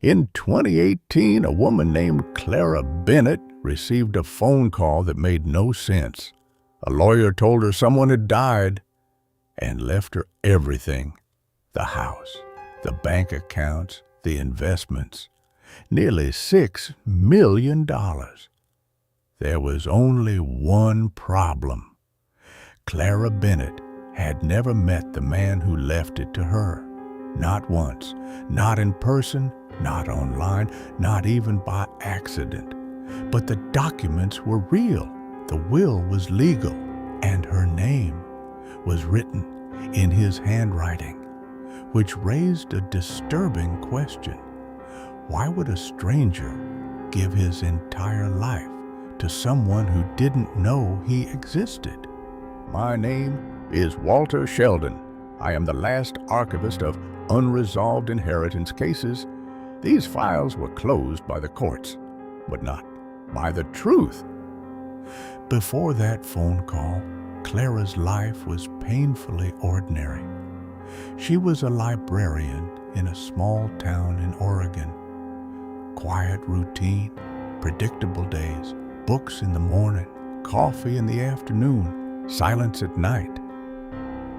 In 2018, a woman named Clara Bennett received a phone call that made no sense. A lawyer told her someone had died and left her everything: the house, the bank accounts, the investments, nearly $6 million. There was only one problem. Clara Bennett had never met the man who left it to her. Not once, not in person, not online, not even by accident. But the documents were real. The will was legal, and her name was written in his handwriting, which raised a disturbing question. Why would a stranger give his entire life to someone who didn't know he existed? My name is Walter Sheldon. I am the last archivist of unresolved inheritance cases. These files were closed by the courts, but not by the truth. Before that phone call, Clara's life was painfully ordinary. She was a librarian in a small town in Oregon. Quiet routine, predictable days, books in the morning, coffee in the afternoon, silence at night.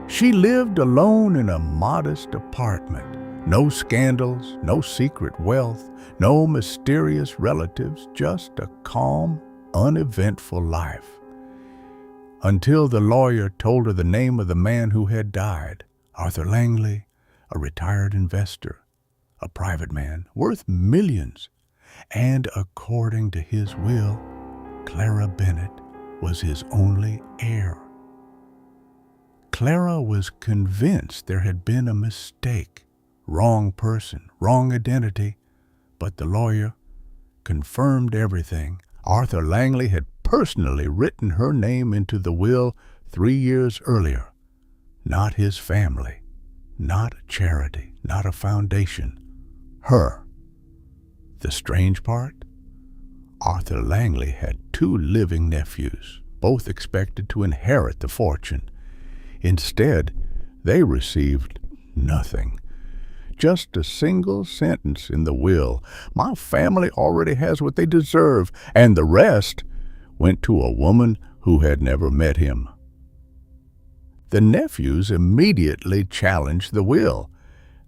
She lived alone in a modest apartment. No scandals, no secret wealth, no mysterious relatives, just a calm, uneventful life. Until the lawyer told her the name of the man who had died, Arthur Langley, a retired investor, a private man worth millions, and according to his will, Clara Bennett was his only heir. Clara was convinced there had been a mistake. Wrong person, wrong identity, but the lawyer confirmed everything. Arthur Langley had personally written her name into the will 3 years earlier. Not his family, not a charity, not a foundation. Her. The strange part? Arthur Langley had 2 living nephews, both expected to inherit the fortune. Instead, they received nothing. Just a single sentence in the will: "My family already has what they deserve," and the rest went to a woman who had never met him. The nephews immediately challenged the will.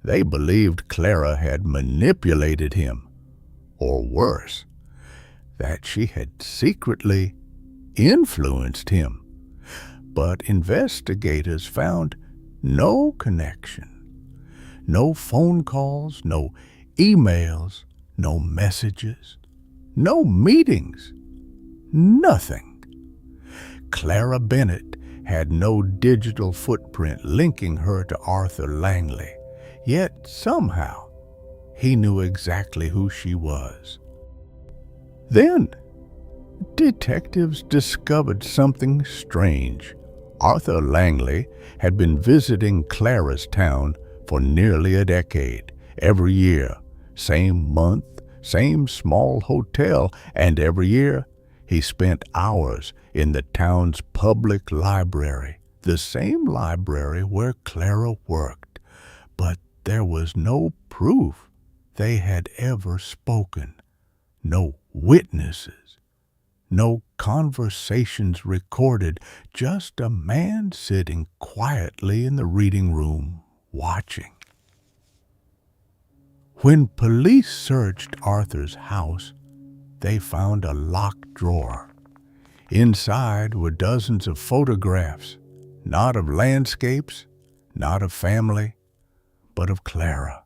They believed Clara had manipulated him, or worse, that she had secretly influenced him. But investigators found no connection. No phone calls, no emails, no messages, no meetings, nothing. Clara Bennett had no digital footprint linking her to Arthur Langley, yet somehow he knew exactly who she was. Then, detectives discovered something strange. Arthur Langley had been visiting Clara's town for nearly a decade. Every year, same month, same small hotel, and every year he spent hours in the town's public library, the same library where Clara worked. But there was no proof they had ever spoken, no witnesses, no conversations recorded, just a man sitting quietly in the reading room, watching. When police searched Arthur's house, they found a locked drawer. Inside were dozens of photographs, not of landscapes, not of family, but of Clara.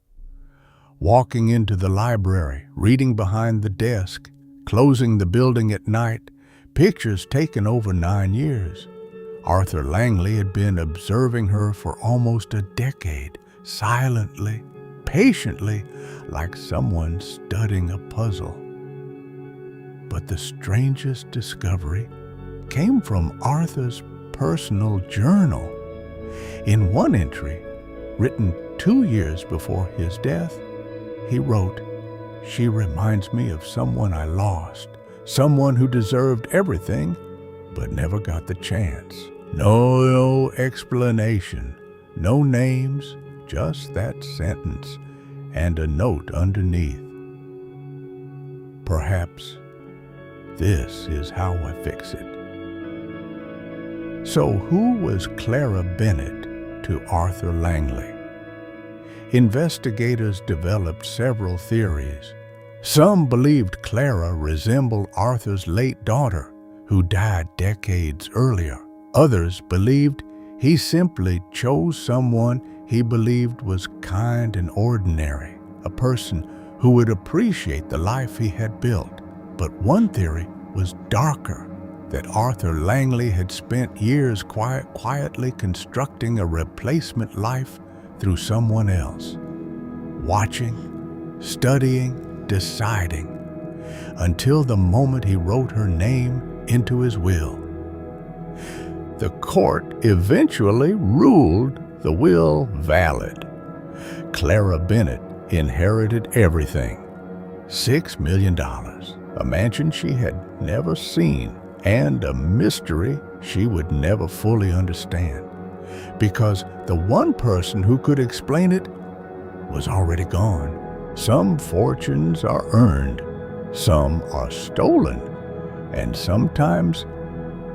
Walking into the library, reading behind the desk, closing the building at night, pictures taken over 9 years. Arthur Langley had been observing her for almost a decade, silently, patiently, like someone studying a puzzle. But the strangest discovery came from Arthur's personal journal. In one entry, written 2 years before his death, he wrote, "She reminds me of someone I lost, someone who deserved everything, but never got the chance." No explanation, no names, just that sentence, and a note underneath. Perhaps this is how I fix it. So who was Clara Bennett to Arthur Langley? Investigators developed several theories. Some believed Clara resembled Arthur's late daughter, who died decades earlier. Others believed he simply chose someone he believed was kind and ordinary, a person who would appreciate the life he had built. But one theory was darker, that Arthur Langley had spent years quietly constructing a replacement life through someone else, watching, studying, deciding, until the moment he wrote her name into his will. The court eventually ruled the will valid. Clara Bennett inherited everything: $6 million, a mansion she had never seen, and a mystery she would never fully understand, because the one person who could explain it was already gone. Some fortunes are earned, some are stolen, and sometimes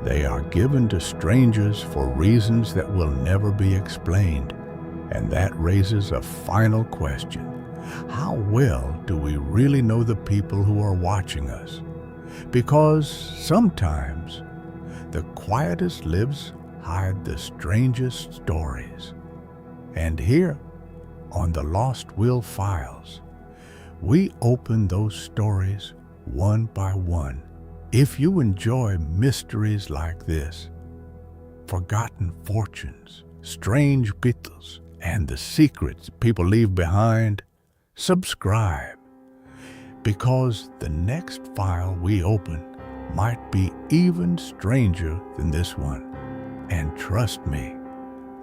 they are given to strangers for reasons that will never be explained. And that raises a final question. How well do we really know the people who are watching us? Because sometimes the quietest lips hide the strangest stories. And here, on the Lost Will Files, we open those stories one by one. If you enjoy mysteries like this, forgotten fortunes, strange beetles, and the secrets people leave behind, subscribe, because the next file we open might be even stranger than this one. And trust me,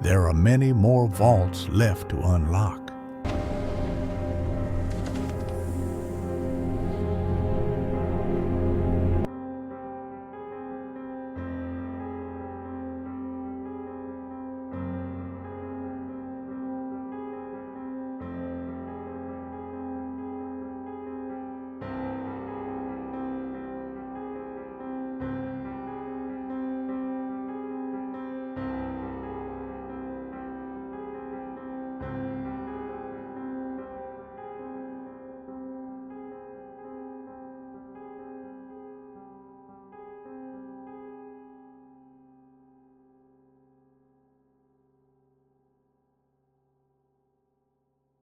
there are many more vaults left to unlock.